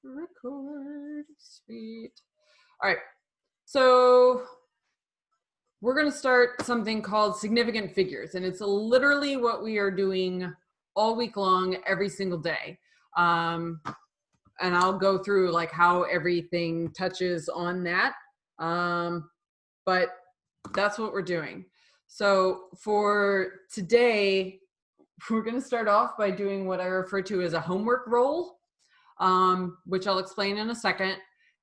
Record. Sweet. All right. So we're going to start something called significant figures, and it's literally what we are doing all week long, every single day. And I'll go through like how everything touches on that. But that's what we're doing. So for today, we're going to start off by doing what I refer to as a homework roll, which I'll explain in a second.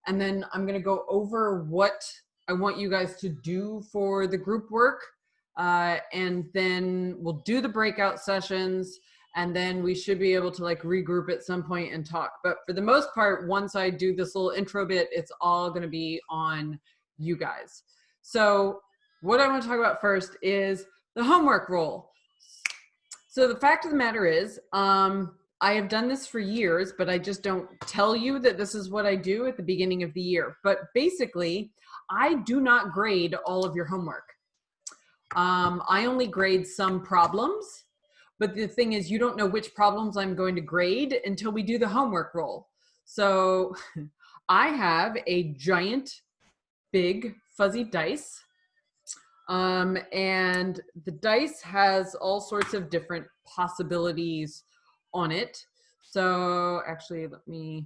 And then I'm going to go over what I want you guys to do for the group work. And then we'll do the breakout sessions, and then we should be able to like regroup at some point and talk. But for the most part, once I do this little intro bit, it's all going to be on you guys. So what I want to talk about first is the homework roll. So the fact of the matter is, I have done this for years, but I just don't tell you that this is what I do at the beginning of the year. But basically, I do not grade all of your homework. I only grade some problems, but the thing is, you don't know which problems I'm going to grade until we do the homework roll. So I have a giant, big, fuzzy dice. And the dice has all sorts of different possibilities on it. So actually, let me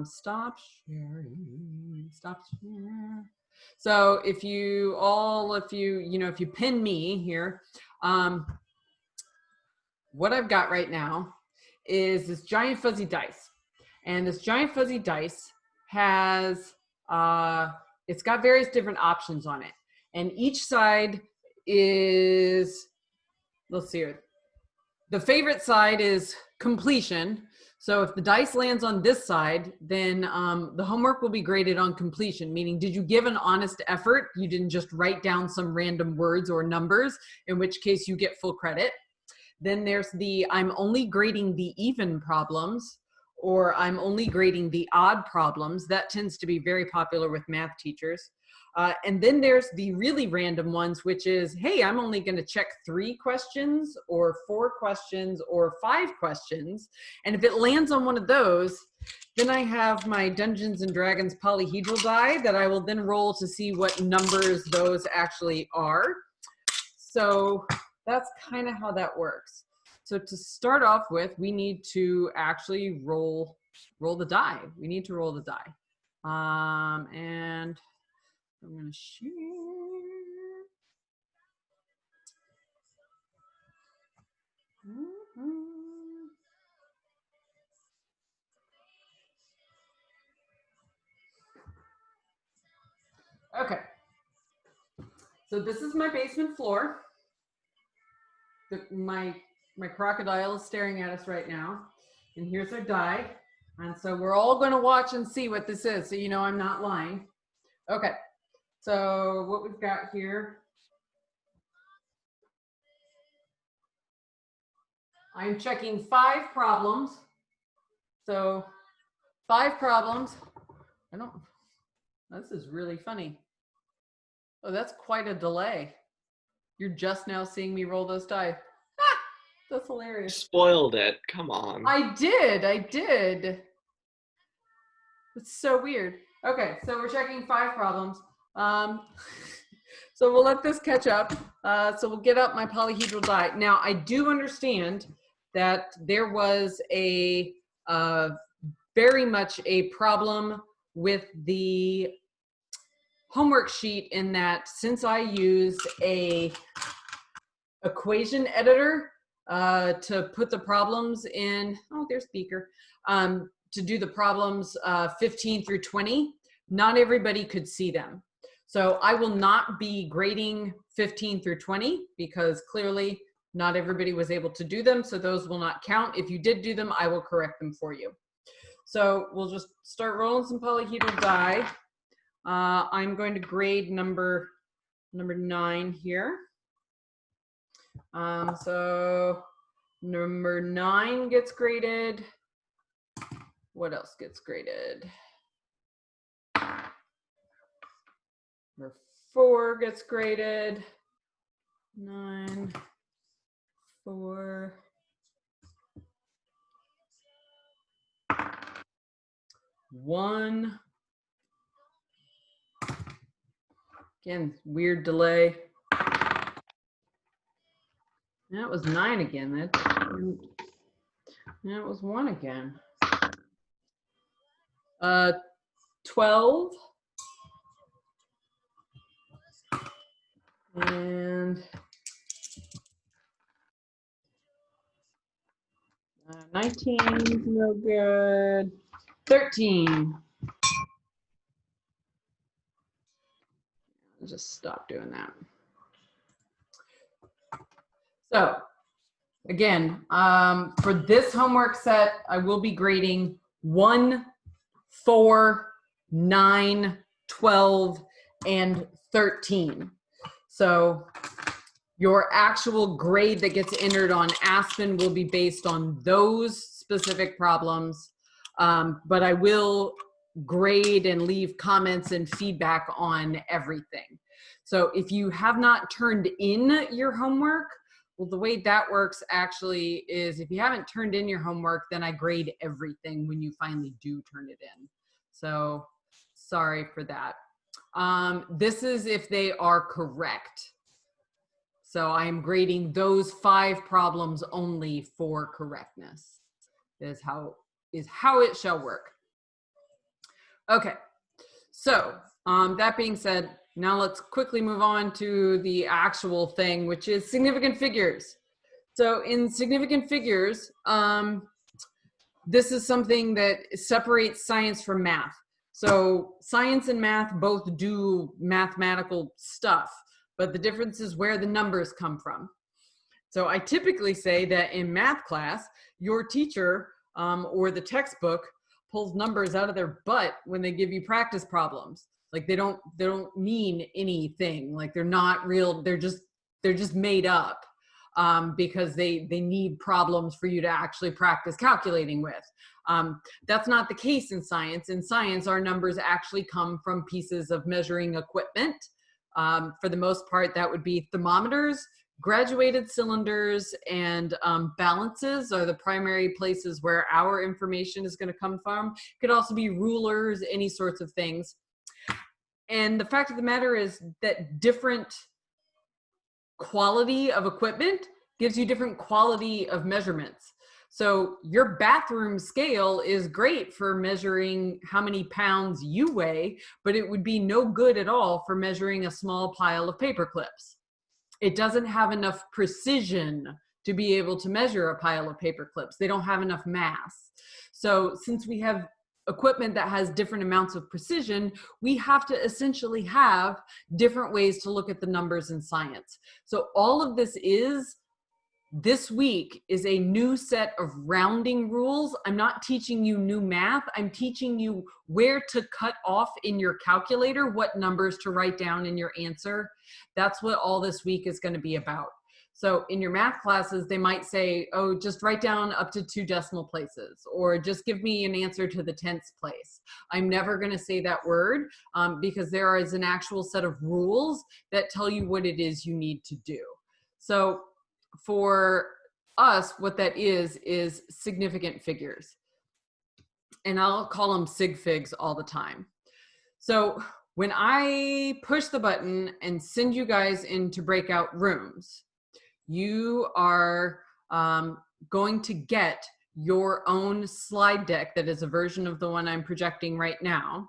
stop sharing. Stop share. So if you pin me here, what I've got right now is this giant fuzzy dice, and this giant fuzzy dice has it's got various different options on it, and each side is, let's see here. The favorite side is completion. So if the dice lands on this side, then the homework will be graded on completion, meaning did you give an honest effort? You didn't just write down some random words or numbers, in which case you get full credit. Then there's the I'm only grading the even problems, or I'm only grading the odd problems. That tends to be very popular with math teachers. And then there's the really random ones, which is, hey, I'm only going to check 3 questions or 4 questions or 5 questions. And if it lands on one of those, then I have my Dungeons and Dragons polyhedral die that I will then roll to see what numbers those actually are. So that's kind of how that works. So to start off with, we need to actually roll the die. We need to roll the die. And I'm going to share. Okay. So this is my basement floor. My crocodile is staring at us right now. And here's our die. And so we're all going to watch and see what this is, so you know I'm not lying. Okay. So what we've got here, I'm checking 5 problems. So 5 problems. This is really funny. Oh, that's quite a delay. You're just now seeing me roll those die. Ah, that's hilarious. Spoiled it, come on. I did. It's so weird. Okay, so we're checking 5 problems. So we'll let this catch up. So we'll get up my polyhedral die. Now, I do understand that there was a very much a problem with the homework sheet, in that since I used a equation editor to put the problems in, oh, there's Beaker, to do the problems 15 through 20, not everybody could see them. So I will not be grading 15 through 20 because clearly not everybody was able to do them. So those will not count. If you did do them, I will correct them for you. So we'll just start rolling some polyhedral die. I'm going to grade number 9 here. So number 9 gets graded. What else gets graded? Number 4 gets graded. 9, 4. 1. Again, weird delay. That was 9 again. That was 1 again. 12. And 19 is no good. 13. I'll just stop doing that. So again, for this homework set, I will be grading 1, 4, 9, 12, and 13. So your actual grade that gets entered on Aspen will be based on those specific problems, but I will grade and leave comments and feedback on everything. So if you have not turned in your homework, well, the way that works actually is if you haven't turned in your homework, then I grade everything when you finally do turn it in. So sorry for that. This is if they are correct. So I am grading those 5 problems only for correctness. Is how it shall work. Okay, so that being said, now let's quickly move on to the actual thing, which is significant figures. So in significant figures, this is something that separates science from math. So science and math both do mathematical stuff, but the difference is where the numbers come from. So I typically say that in math class, your teacher or the textbook pulls numbers out of their butt when they give you practice problems. Like they don't mean anything. Like they're not real. They're just made up because they need problems for you to actually practice calculating with. That's not the case in science. In science, our numbers actually come from pieces of measuring equipment. For the most part, that would be thermometers, graduated cylinders, and balances are the primary places where our information is going to come from. It could also be rulers, any sorts of things. And the fact of the matter is that different quality of equipment gives you different quality of measurements. So your bathroom scale is great for measuring how many pounds you weigh, but it would be no good at all for measuring a small pile of paper clips. It doesn't have enough precision to be able to measure a pile of paper clips. They don't have enough mass. So since we have equipment that has different amounts of precision, we have to essentially have different ways to look at the numbers in science. So all of this week is a new set of rounding rules. I'm not teaching you new math. I'm teaching you where to cut off in your calculator, what numbers to write down in your answer. That's what all this week is going to be about. So in your math classes, they might say, oh, just write down up to 2 decimal places, or just give me an answer to the 10th place. I'm never going to say that word because there is an actual set of rules that tell you what it is you need to do. So for us, what that is significant figures. And I'll call them Sig Figs all the time. So when I push the button and send you guys into breakout rooms, you are going to get your own slide deck that is a version of the one I'm projecting right now.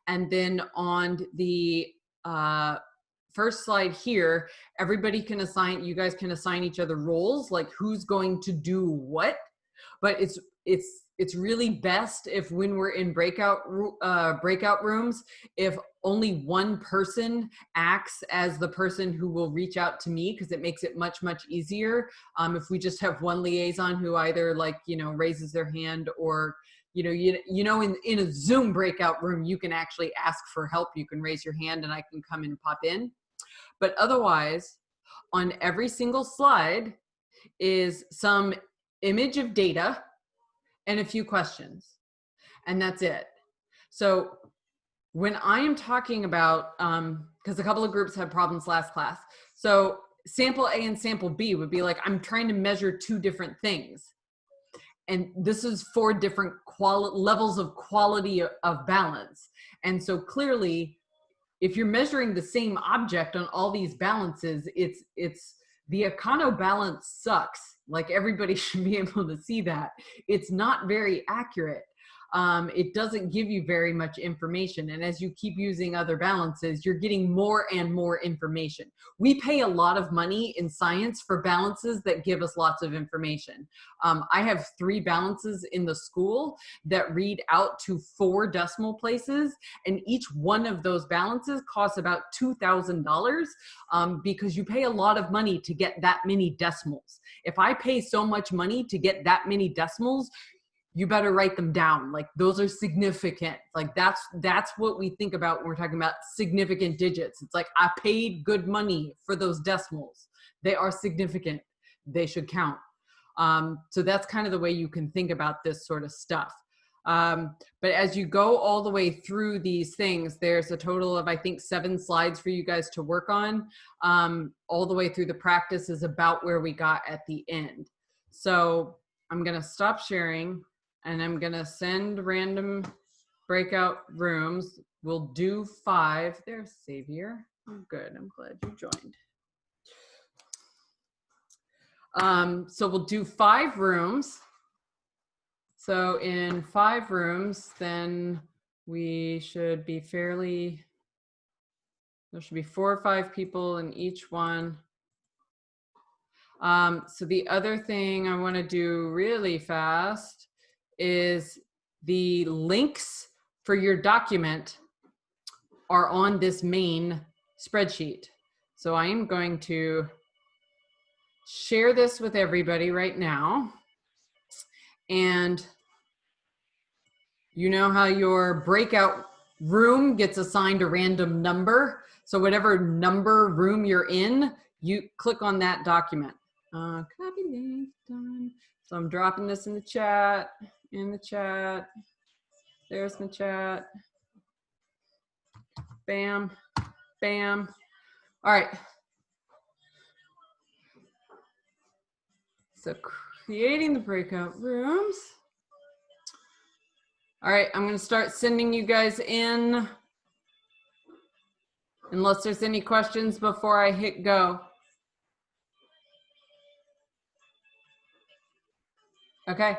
And then on the first slide here, everybody can assign, you guys can assign each other roles, like who's going to do what. But it's really best if when we're in breakout rooms, if only one person acts as the person who will reach out to me, because it makes it much easier. If we just have one liaison who either raises their hand, or in a Zoom breakout room, you can actually ask for help. You can raise your hand and I can come and pop in. But otherwise, on every single slide is some image of data and a few questions, and that's it. So when I am talking about, because a couple of groups had problems last class, so sample A and sample B would be like, I'm trying to measure 2 different things. and this is 4 different levels of quality of balance. And so clearly, if you're measuring the same object on all these balances, it's the econo balance sucks. Like, everybody should be able to see that. It's not very accurate. It doesn't give you very much information. And as you keep using other balances, you're getting more and more information. We pay a lot of money in science for balances that give us lots of information. I have 3 balances in the school that read out to 4 decimal places, and each one of those balances costs about $2,000 because you pay a lot of money to get that many decimals. If I pay so much money to get that many decimals, you better write them down. Like, those are significant. Like, that's what we think about when we're talking about significant digits. It's like, I paid good money for those decimals. They are significant. They should count. So that's kind of the way you can think about this sort of stuff. But as you go all the way through these things, there's a total of, I think, 7 slides for you guys to work on. All the way through the practice is about where we got at the end. So I'm going to stop sharing. And I'm gonna send random breakout rooms. We'll do 5. There's Xavier. Oh, good, I'm glad you joined. So we'll do 5 rooms. So in 5 rooms, then we should be there should be 4 or 5 people in each one. So the other thing I wanna do really fast is the links for your document are on this main spreadsheet. So I am going to share this with everybody right now. And you know how your breakout room gets assigned a random number? So whatever number room you're in, you click on that document. Copy link, done. So I'm dropping this in the chat. There's the chat. Bam, bam. All right. So creating the breakout rooms. All right, I'm gonna start sending you guys in, unless there's any questions before I hit go. Okay.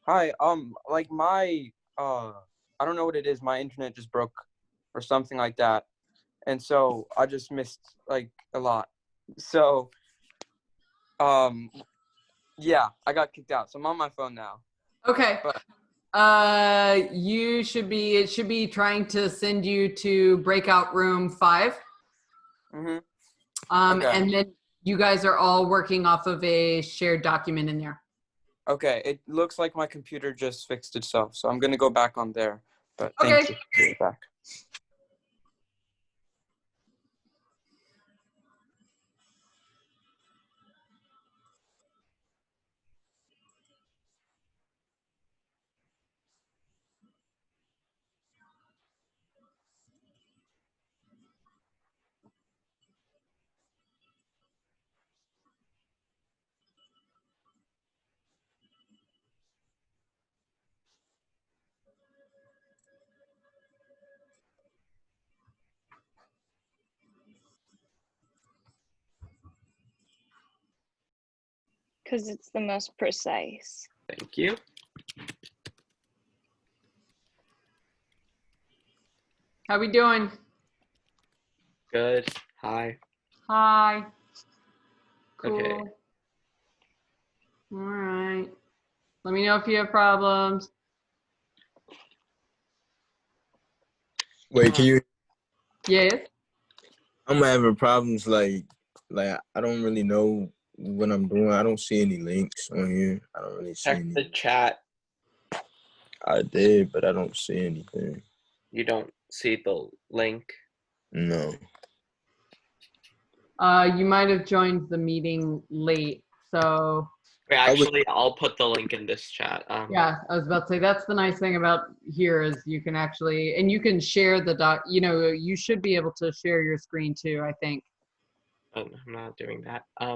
Hi. Like I don't know what it is. My internet just broke, or something like that, and so I just missed like a lot. So, yeah, I got kicked out. So I'm on my phone now. Okay. But It should be trying to send you to breakout room 5. Okay. And then you guys are all working off of a shared document in there. Okay. It looks like my computer just fixed itself, so I'm gonna go back on there. But Okay. thank you. I'll be back. Because it's the most precise. Thank you. How we doing? Good. Hi. Hi. Cool. Okay. All right. Let me know if you have problems. Wait, can you? Yes. I'm having problems. Like I don't really know what I'm doing. I don't see any links on here. I don't really see Check any. the chat. I did, but I don't see anything. You don't see the link. No. You might have joined the meeting late, so Wait, actually, I'll put the link in this chat. yeah, I was about to say that's the nice thing about here is you can actually, and you can share the doc. You know, you should be able to share your screen too, I think. I'm not doing that. I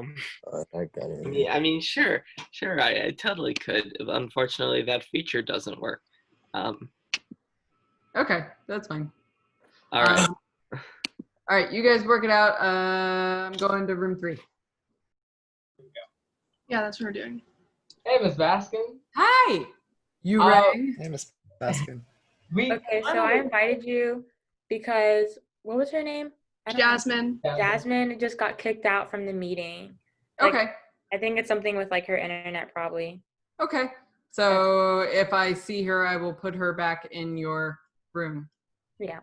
got it. I mean, sure, I totally could. Unfortunately, that feature doesn't work. Okay, that's fine. All right. All right, you guys work it out. I'm going to room 3. Yeah, that's what we're doing. Hey, Miss Baskin. Hi. You Uh, rang? Hey, Miss Baskin. Okay, so I invited you because what was her name? I don't know. Jasmine. Jasmine just got kicked out from the meeting. Okay. I think it's something with like her internet probably. Okay. So if I see her, I will put her back in your room. Yeah.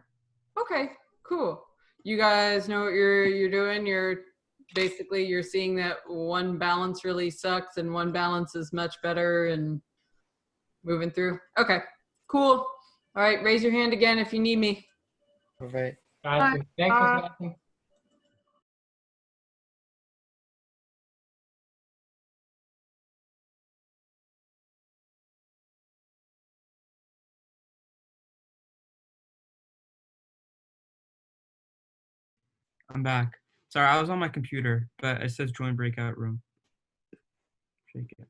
Okay, cool. You guys know what you're doing. You're seeing that one balance really sucks and one balance is much better and moving through. Okay, cool. All right, raise your hand again if you need me. All right. Thanks, Miss Baskin. I'm back. Sorry, I was on my computer, but it says join breakout room. Shake it.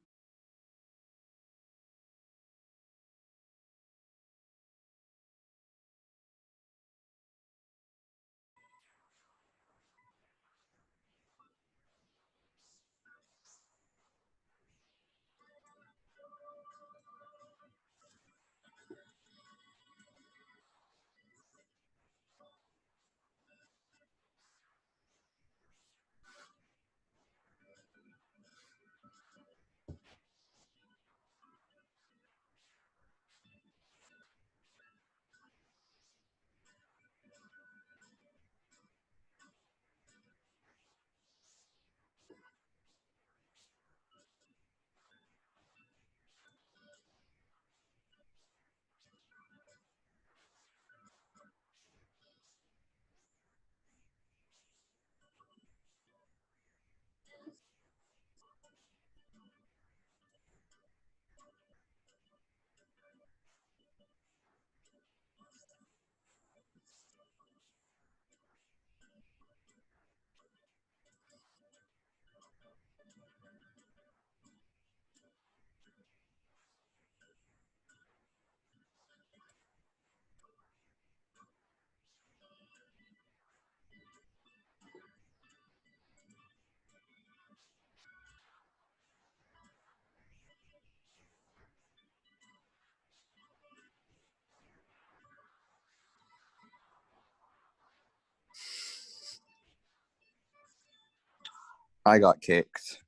I got kicked.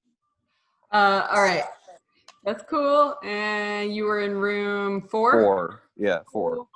All right. That's cool. And you were in room 4? 4. Yeah, 4.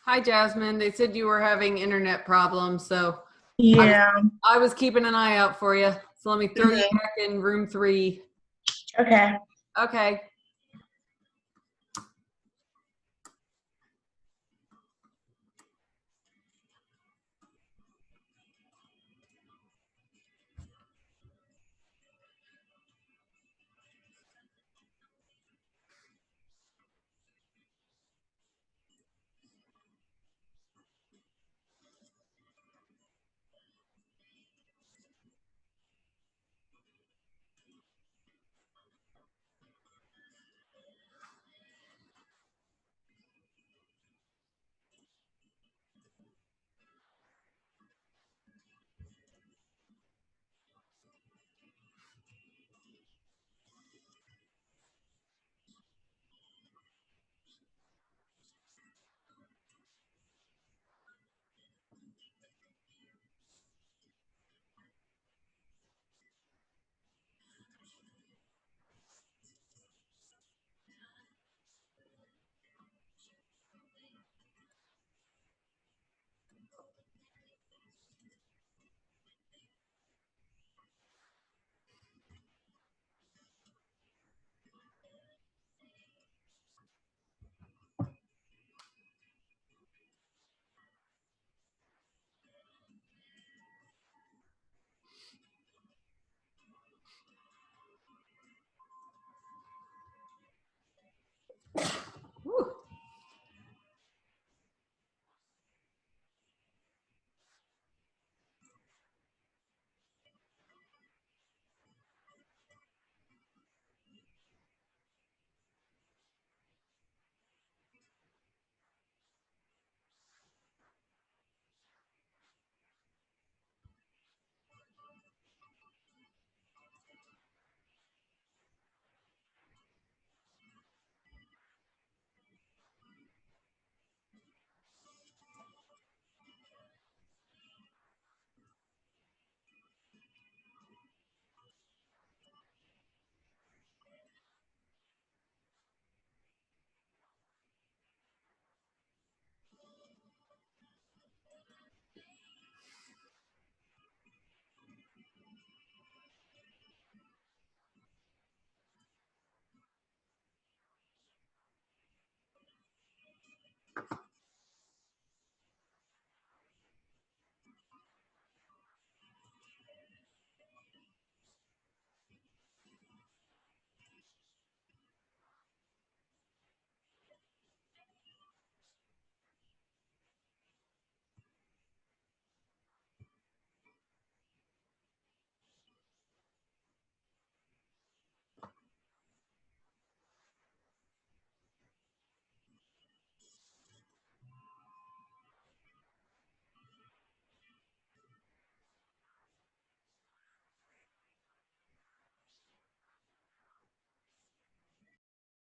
Hi, Jasmine. They said you were having internet problems, so Yeah. I was keeping an eye out for you. So let me throw you Mhm. back in room 3. Okay. Okay. Whew.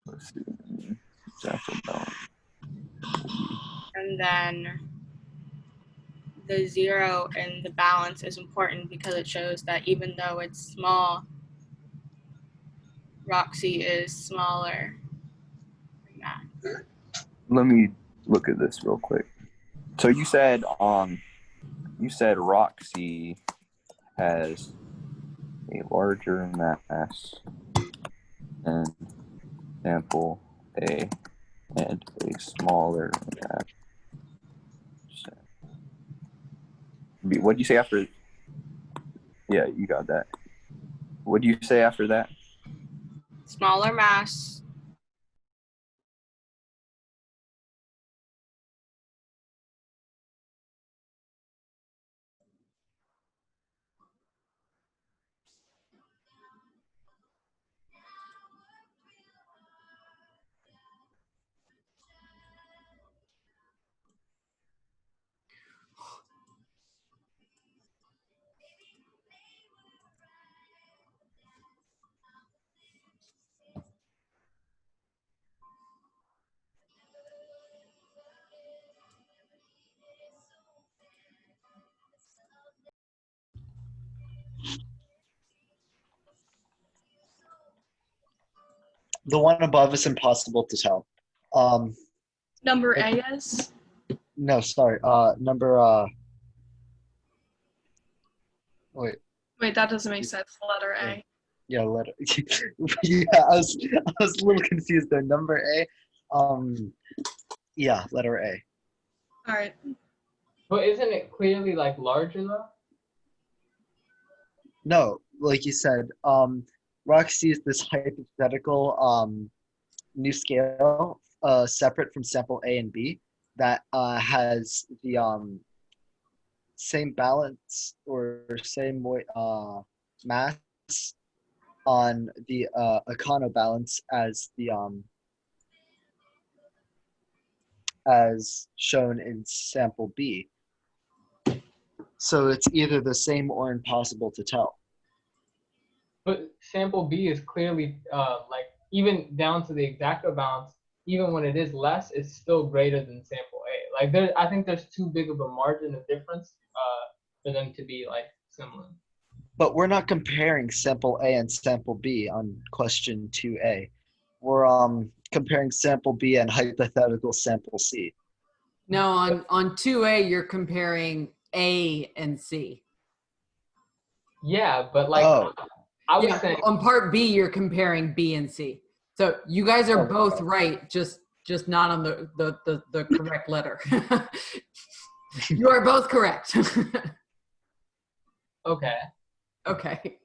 Let's see. Jackal down. And then the 0 in the balance is important because it shows that even though it's small, Roxy is smaller than that. Let me look at this real quick. So you said Roxy has a larger mass than sample A and a smaller mass. What did you say after? Yeah, you got that. What do you say after that? Smaller mass. The one above is impossible to tell. Number A is? No, sorry. Wait. Wait, that doesn't make sense. Letter A. Yeah, letter. Yeah, I was a little confused there. Number A. Yeah, letter A. All right. But isn't it clearly like larger though? No, like you said, Roxy is this hypothetical new scale separate from sample A and B that has the same balance or same weight mass on the econobalance as the as shown in sample B. So it's either the same or impossible to tell. But sample B is clearly like even down to the exacto balance, even when it is less, it's still greater than sample A. Like I think there's too big of a margin of difference for them to be like similar. But we're not comparing sample A and sample B on question 2A. We're comparing sample B and hypothetical sample C. No, on 2A, you're comparing A and C. Yeah, but like I was saying on part B, you're comparing B and C. So you guys are both right, just not on the correct letter. You are both correct. Okay. Okay.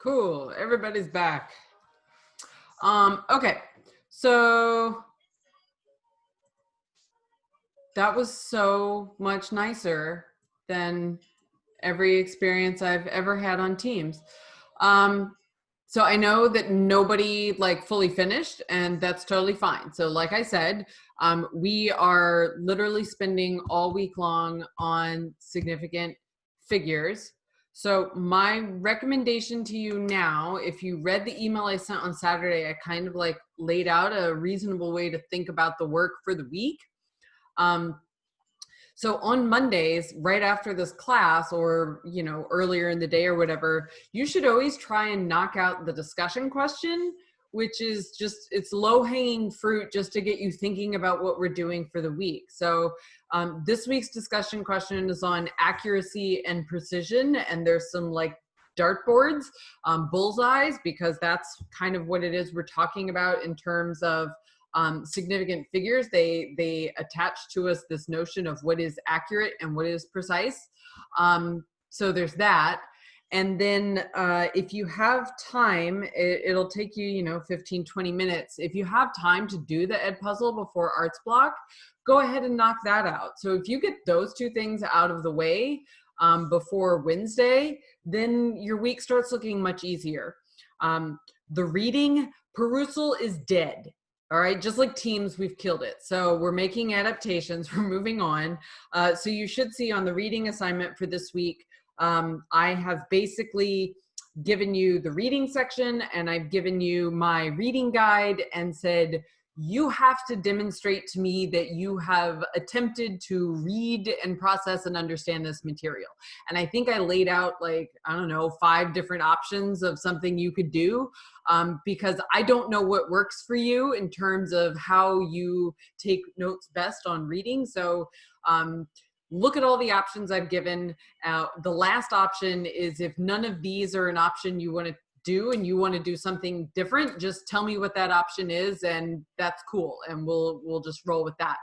Cool. Everybody's back. Okay. So that was so much nicer than every experience I've ever had on Teams. So I know that nobody like fully finished, and that's totally fine. So like I said, we are literally spending all week long on significant figures. So my recommendation to you now, if you read the email I sent on Saturday, I kind of like laid out a reasonable way to think about the work for the week. So on Mondays, right after this class, or, you know, earlier in the day or whatever, you should always try and knock out the discussion question, which is just, it's low hanging fruit just to get you thinking about what we're doing for the week. So this week's discussion question is on accuracy and precision. And there's some like dartboards, bullseyes, because that's kind of what it is we're talking about in terms of significant figures. They attach to us this notion of what is accurate and what is precise. So there's that. And then if you have time, it'll take you, you know, 15, 20 minutes. If you have time to do the ed puzzle before arts block, go ahead and knock that out. So if you get those two things out of the way before Wednesday, then your week starts looking much easier. The reading, perusal is dead. All right, just like Teams, we've killed it. So we're making adaptations, we're moving on. So you should see on the reading assignment for this week, I have basically given you the reading section, and I've given you my reading guide and said, you have to demonstrate to me that you have attempted to read and process and understand this material. And I think I laid out like, I don't know, 5 different options of something you could do, because I don't know what works for you in terms of how you take notes best on reading. So look at all the options I've given. The last option is, if none of these are an option you want to do and you want to do something different, just tell me what that option is, and that's cool, and we'll just roll with that.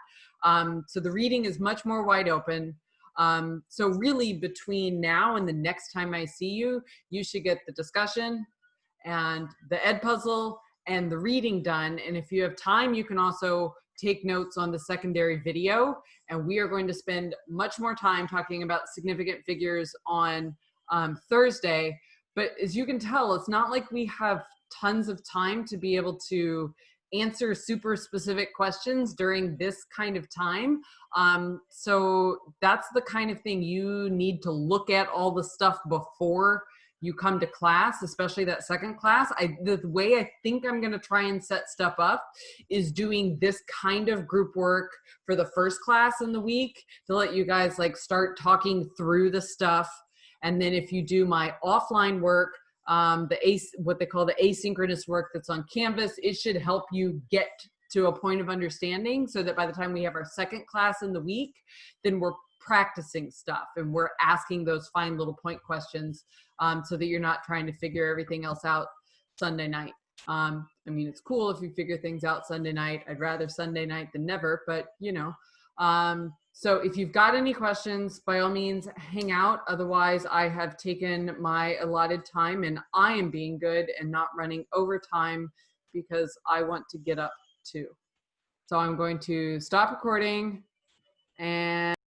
So the reading is much more wide open. So really between now and the next time I see you, you should get the discussion and the ed puzzle and the reading done. And if you have time, you can also take notes on the secondary video, and we are going to spend much more time talking about significant figures on Thursday. But as you can tell, it's not like we have tons of time to be able to answer super specific questions during this kind of time. So that's the kind of thing you need to look at all the stuff before you come to class, especially that second class. The way I think I'm gonna try and set stuff up is doing this kind of group work for the first class in the week to let you guys like start talking through the stuff. And then if you do my offline work, what they call the asynchronous work that's on Canvas, it should help you get to a point of understanding so that by the time we have our second class in the week, then we're practicing stuff and we're asking those fine little point questions, so that you're not trying to figure everything else out Sunday night. I mean, it's cool if you figure things out Sunday night. I'd rather Sunday night than never, but you know. So if you've got any questions, by all means, hang out. Otherwise, I have taken my allotted time and I am being good and not running overtime because I want to get up too. So I'm going to stop recording and